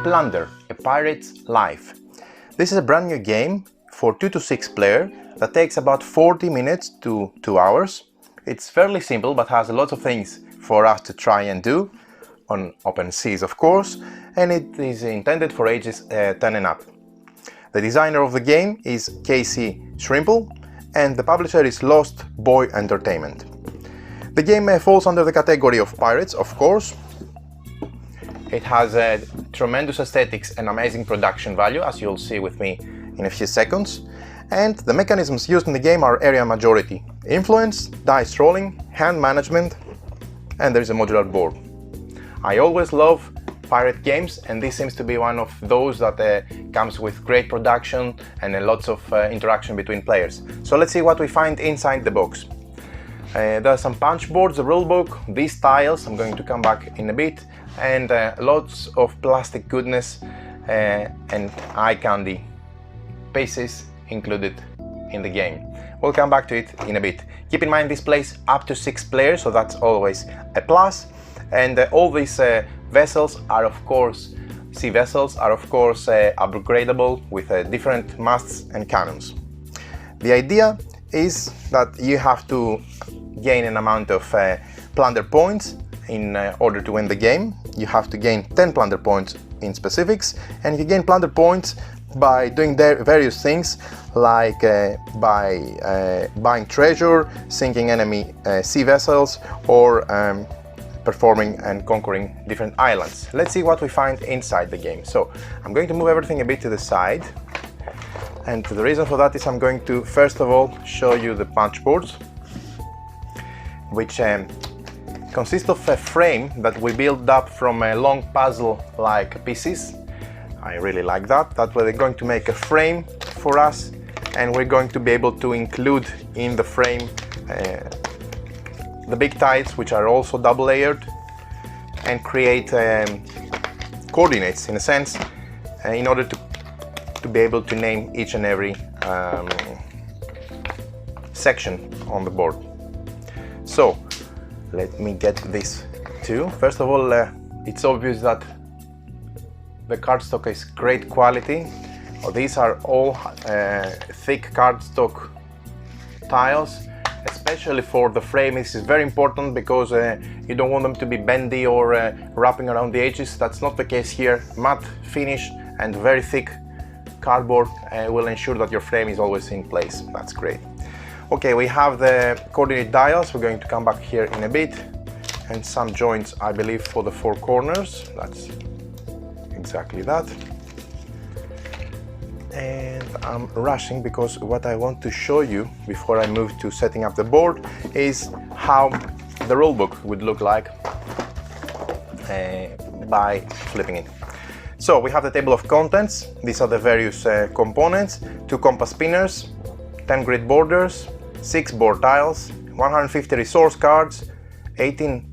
Plunder, A Pirate's Life. This is a brand new game for 2 to 6 player that takes about 40 minutes to 2 hours. It's fairly simple but has lots of things for us to try and do, on open seas of course, and it is intended for ages 10 and up. The designer of the game is Casey Shrimple and the publisher is Lost Boy Entertainment. The game falls under the category of pirates, of course. It has tremendous aesthetics and amazing production value, as you'll see with me in a few seconds. And the mechanisms used in the game are area majority, influence, dice rolling, hand management, and there is a modular board. I always love pirate games, and this seems to be one of those that comes with great production and lots of interaction between players. So let's see what we find inside the box. There are some punch boards, a rule book, these tiles, I'm going to come back in a bit, and lots of plastic goodness and eye candy pieces included in the game. We'll come back to it in a bit. Keep in mind this plays up to 6 players, so that's always a plus. And all these vessels are of course, sea vessels are of course upgradable with different masts and cannons. The idea is that you have to gain an amount of plunder points in order to win the game. You have to gain 10 plunder points in specifics, and you gain plunder points by doing various things like by buying treasure, sinking enemy sea vessels, or performing and conquering different islands. Let's see what we find inside the game. So I'm going to move everything a bit to the side, and the reason for that is I'm going to first of all show you the punch boards, which consist of a frame that we build up from a long puzzle-like pieces. I really like that. That way they're going to make a frame for us, and we're going to be able to include in the frame the big tiles, which are also double layered, and create coordinates in a sense in order to be able to name each and every section on the board. So let me get this too. First of all, it's obvious that the cardstock is great quality. These are all thick cardstock tiles. Especially for the frame, this is very important because you don't want them to be bendy or wrapping around the edges. That's not the case here. Matte finish and very thick cardboard will ensure that your frame is always in place. That's great. Okay, we have the coordinate dials. We're going to come back here in a bit, and some joints, I believe, for the 4 corners. That's exactly that. And I'm rushing because what I want to show you before I move to setting up the board is how the rulebook would look like by flipping it. So we have the table of contents. These are the various components: 2 compass spinners, 10 grid borders, 6 board tiles, 150 resource cards, 18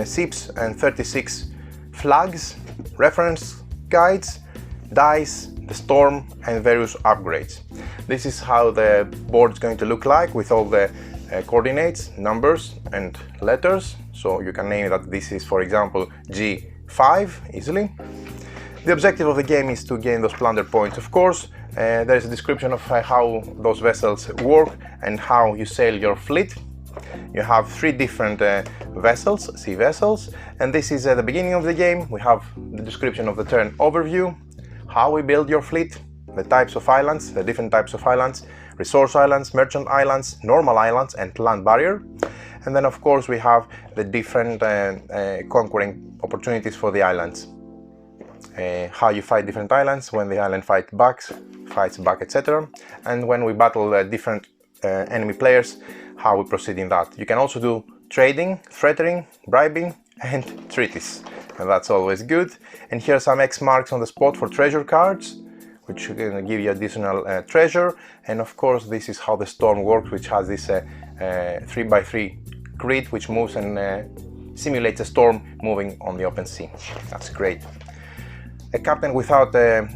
sips and 36 flags, reference guides, dice, the storm, and various upgrades. This is how the board is going to look like, with all the coordinates, numbers and letters. So you can name that this is, for example, G5 easily. The objective of the game is to gain those plunder points, of course. There is a description of how those vessels work and how you sail your fleet. You have 3 different vessels, sea vessels, and this is at the beginning of the game. We have the description of the turn overview, how we build your fleet, the types of islands, the different types of islands, resource islands, merchant islands, normal islands, and land barrier. And then of course we have the different conquering opportunities for the islands. How you fight different islands, when the island fights back, etc. And when we battle different enemy players, how we proceed in that. You can also do trading, threatening, bribing, and treaties. And that's always good. And here are some X marks on the spot for treasure cards, which are going to give you additional treasure. And of course this is how the storm works, which has this 3x3 grid which moves and simulates a storm moving on the open sea. That's great. A captain without a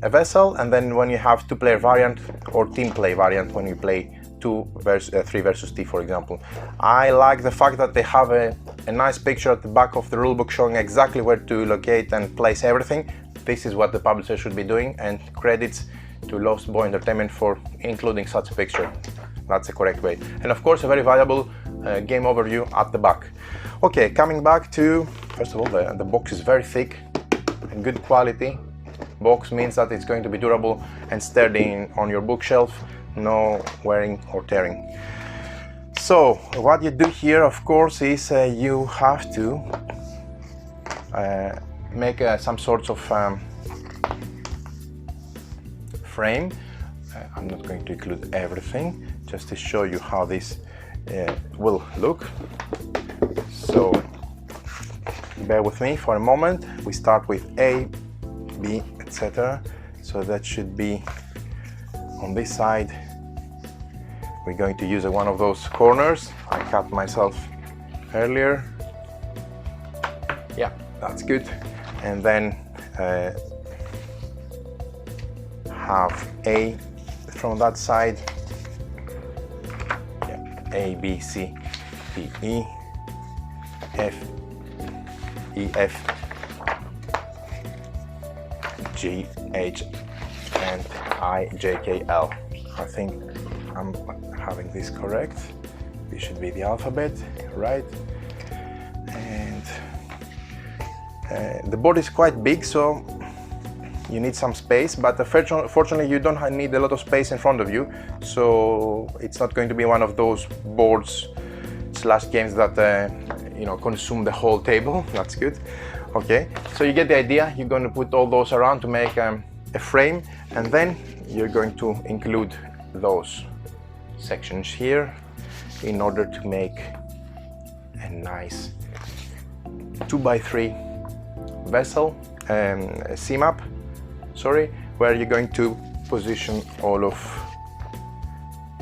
vessel, and then when you have 2-player variant or team play variant, when you play 3 versus T, for example. I like the fact that they have a nice picture at the back of the rulebook showing exactly where to locate and place everything. This is what the publisher should be doing, and credits to Lost Boy Entertainment for including such a picture. That's the correct way. And of course a very valuable game overview at the back. Okay, coming back to, first of all, the box is very thick and good quality. Box means that it's going to be durable and sturdy on your bookshelf, no wearing or tearing. So what you do here, of course, is you have to make some sorts of frame. I'm not going to include everything, just to show you how this will look. So bear with me for a moment. We start with A, B, etc. So that should be on this side. We're going to use one of those corners I cut myself earlier. Yeah, that's good. And then have A from that side. Yeah, A, B, C, D, E, F, E, F, G, H, and I, J, K, L. I think I'm having this correct. This should be the alphabet, right? And the board is quite big, so you need some space, but fortunately you don't need a lot of space in front of you, so it's not going to be one of those boards slash games that you know, consume the whole table. That's good. Okay, so you get the idea. You're going to put all those around to make a frame, and then you're going to include those sections here in order to make a nice 2x3 vessel, C-map, sorry, where you're going to position all of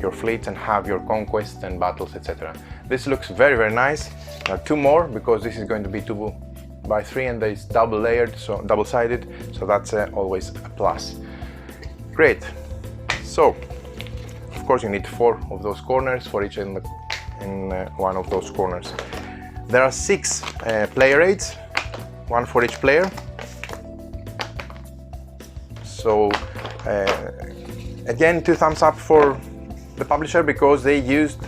your fleets and have your conquests and battles, etc. This looks very, very nice. Now 2 more, because this is going to be 2x3 and it's double layered, so double-sided, so that's always a plus. Great. So of course you need 4 of those corners for each in one of those corners. There are 6 player aids, 1 for each player. So again, 2 thumbs up for the publisher, because they used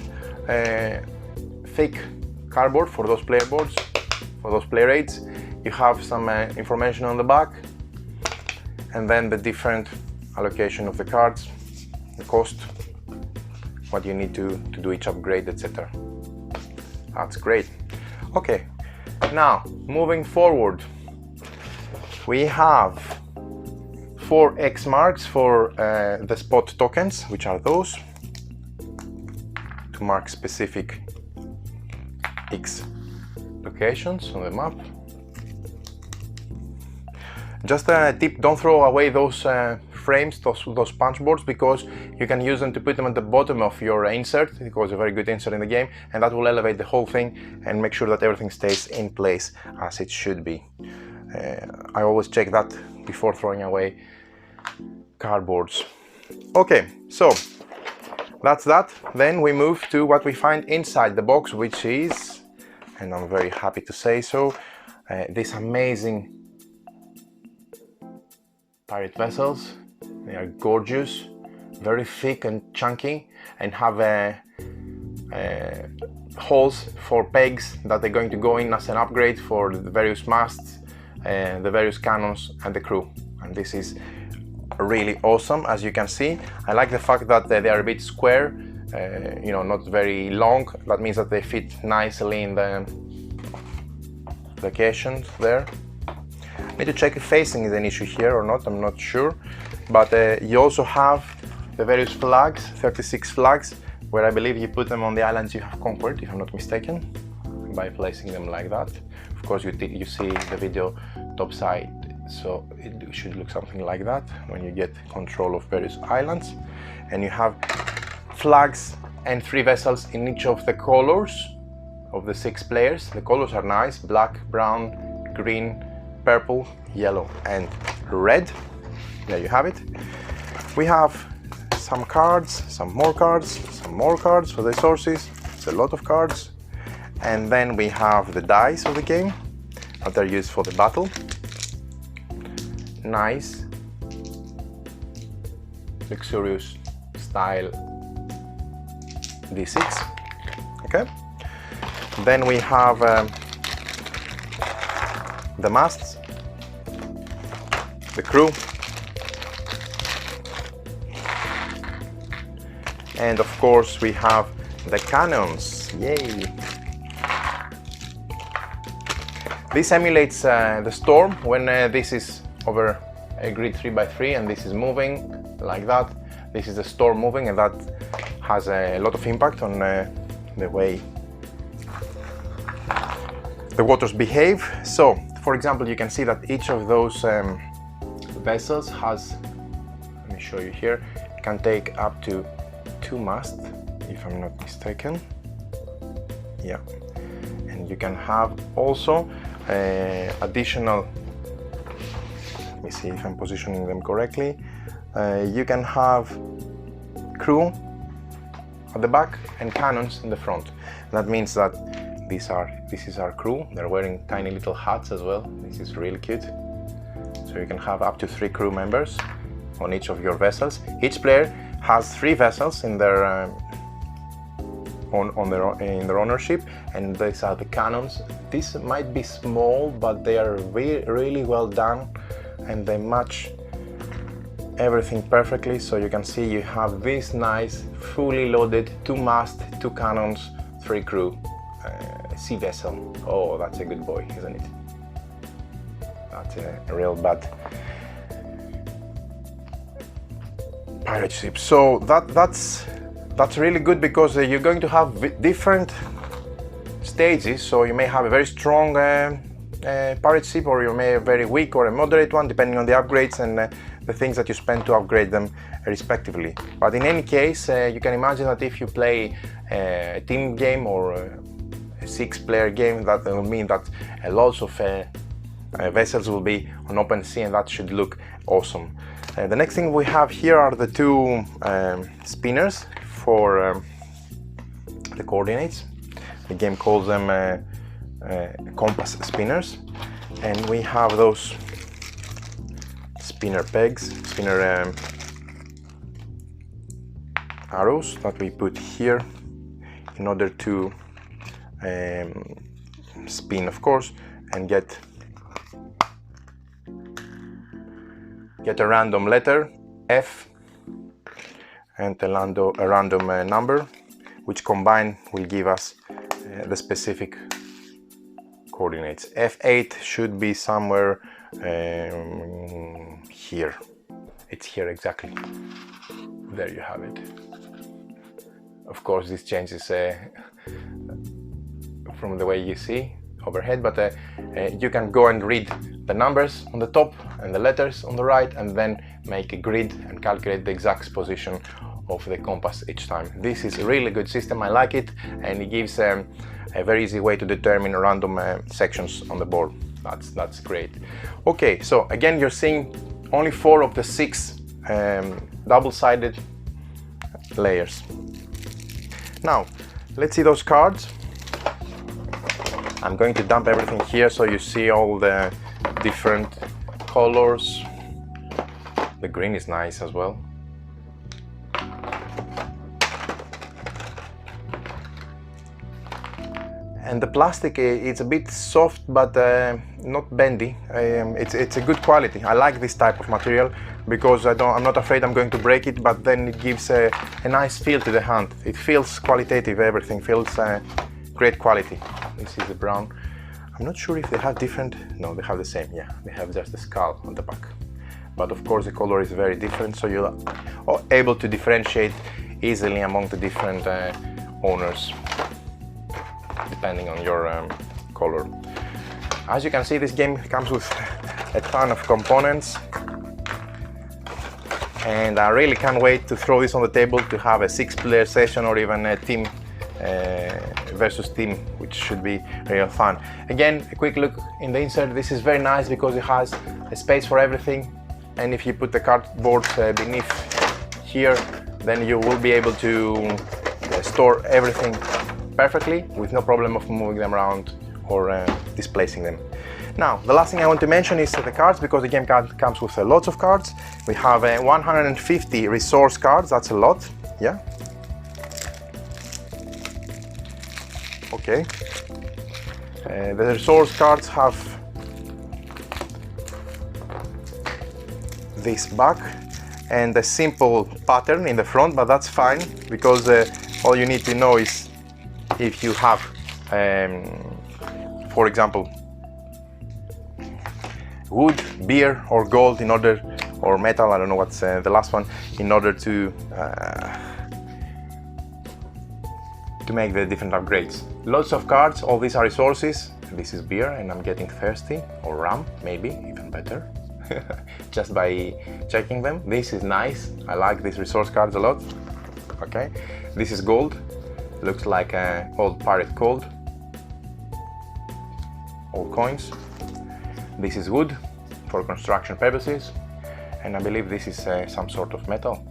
thick cardboard for those player boards, for those player aids. You have some information on the back, and then the different allocation of the cards, the cost, what you need to do each upgrade, etc. That's great. Okay, now moving forward, we have 4 X marks for the spot tokens, which are those, to mark specific X locations on the map. Just a tip, don't throw away those frames, those punch boards, because you can use them to put them at the bottom of your insert, because a very good insert in the game, and that will elevate the whole thing and make sure that everything stays in place as it should be. I always check that before throwing away cardboards. Okay, so that's that. Then we move to what we find inside the box, which is, and I'm very happy to say so, these amazing pirate vessels. They are gorgeous, very thick and chunky, and have holes for pegs that they're going to go in as an upgrade for the various masts, the various cannons and the crew. And this is really awesome. As you can see, I like the fact that they are a bit square, you know, not very long. That means that they fit nicely in the locations there. I need to check if facing is an issue here or not, I'm not sure. But you also have the various flags, 36 flags, where I believe you put them on the islands you have conquered, if I'm not mistaken, by placing them like that. Of course, you see the video top side, so it should look something like that when you get control of various islands. And you have flags and 3 vessels in each of the colors of the 6 players. The colors are nice: black, brown, green, purple, yellow and red. There you have it. We have some cards, some more cards, some more cards for the resources. It's a lot of cards. And then we have the dice of the game that are used for the battle. Nice, luxurious style D6. Okay. Then we have the masts, the crew, and of course we have the cannons. Yay! This emulates the storm when this is over a grid 3x3 and this is moving like that. This is the storm moving, and that has a lot of impact on the way the waters behave. So, for example, you can see that each of those vessels has, let me show you here, it can take up to 2 masts, if I'm not mistaken. Yeah, and you can have also additional, let me see if I'm positioning them correctly, you can have crew at the back and cannons in the front. That means that this is our crew. They're wearing tiny little hats as well. This is really cute. So you can have up to 3 crew members on each of your vessels. Each player has 3 vessels in their in their ownership, and these are the cannons. These might be small, but they are really well done, and they match everything perfectly. So you can see you have this nice, fully loaded 2 masts, 2 cannons, 3 crew sea vessel. Oh, that's a good boy, isn't it? That's a real bad pirate ship. So that's really good, because you're going to have different stages. So you may have a very strong pirate ship, or you may have a very weak or a moderate one, depending on the upgrades and the things that you spend to upgrade them respectively. But in any case, you can imagine that if you play a team game or a 6-player game, that will mean that lots of vessels will be on open sea, and that should look awesome. The next thing we have here are the 2 spinners for the coordinates. The game calls them compass spinners, and we have those spinner pegs, spinner arrows that we put here in order to spin, of course, and get a random letter F and a random number, which combined will give us the specific coordinates. F8 should be somewhere here. It's here exactly. There you have it. Of course, this changes from the way you see overhead, but you can go and read the numbers on the top and the letters on the right, and then make a grid and calculate the exact position of the compass each time. This is a really good system. I like it, and it gives a very easy way to determine random sections on the board. That's great. Okay, so again, you're seeing only 4 of the 6 double-sided layers. Now, let's see those cards. I'm going to dump everything here so you see all the different colors. The green is nice as well. And the plastic, it's a bit soft, but not bendy. It's a good quality. I like this type of material because I'm not afraid I'm going to break it, but then it gives a nice feel to the hand. It feels qualitative, everything feels great quality. This is the brown. I'm not sure if they have different, no, they have the same, yeah. They have just the skull on the back. But of course the color is very different, so you're able to differentiate easily among the different owners, depending on your color. As you can see, this game comes with a ton of components, and I really can't wait to throw this on the table to have a 6-player session, or even a team versus team, which should be real fun. Again, a quick look in the insert. This is very nice because it has a space for everything, and if you put the cardboard beneath here, then you will be able to store everything perfectly with no problem of moving them around or displacing them. Now, the last thing I want to mention is the cards, because the game comes with lots of cards. We have 150 resource cards, that's a lot, yeah. Okay. The resource cards have this back and a simple pattern in the front, but that's fine, because all you need to know is if you have, for example, wood, beer or gold in order, or metal, I don't know what's the last one, in order to make the different upgrades. Lots of cards, all these are resources. This is beer and I'm getting thirsty, or rum, maybe, even better, just by checking them. This is nice, I like these resource cards a lot. Okay, this is gold, looks like old pirate gold, old coins. This is wood for construction purposes, and I believe this is some sort of metal,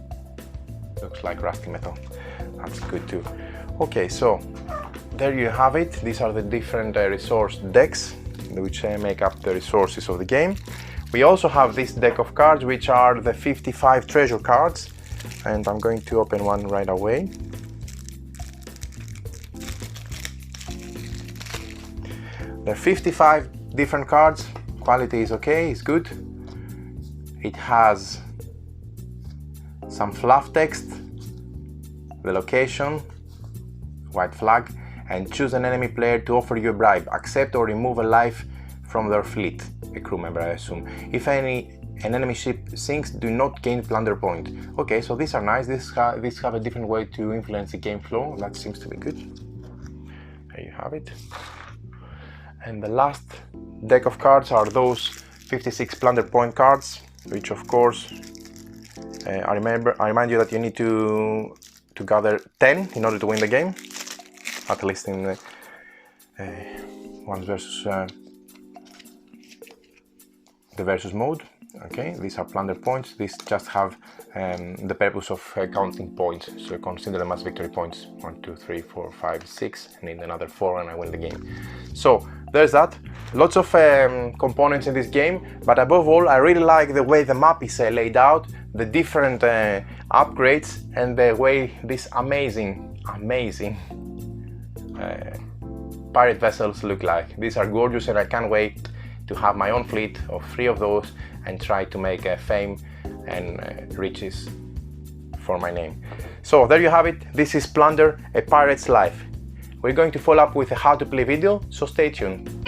looks like rusty metal, that's good too. Okay, so there you have it. These are the different resource decks which make up the resources of the game. We also have this deck of cards, which are the 55 treasure cards, and I'm going to open one right away. There are 55 different cards. Quality is okay, it's good. It has some fluff text, the location, white flag, and choose an enemy player to offer you a bribe. Accept or remove a life from their fleet, a crew member I assume. If an enemy ship sinks, do not gain plunder point. Okay, so these are nice. These have a different way to influence the game flow. That seems to be good. There you have it. And the last deck of cards are those 56 plunder point cards, which of course I remind you that you need to gather 10 in order to win the game, at least in the versus mode. Okay, these are plunder points. These just have the purpose of counting points, so consider them as victory points. 1, 2, 3, 4, 5, 6. I need another 4 and I win the game. So there's that. Lots of components in this game, but above all, I really like the way the map is laid out, the different upgrades, and the way these amazing pirate vessels look like. These are gorgeous, and I can't wait to have my own fleet of 3 of those and try to make fame and riches for my name. So there you have it. This is Plunder, a pirate's life. We're going to follow up with a how to play video, so stay tuned.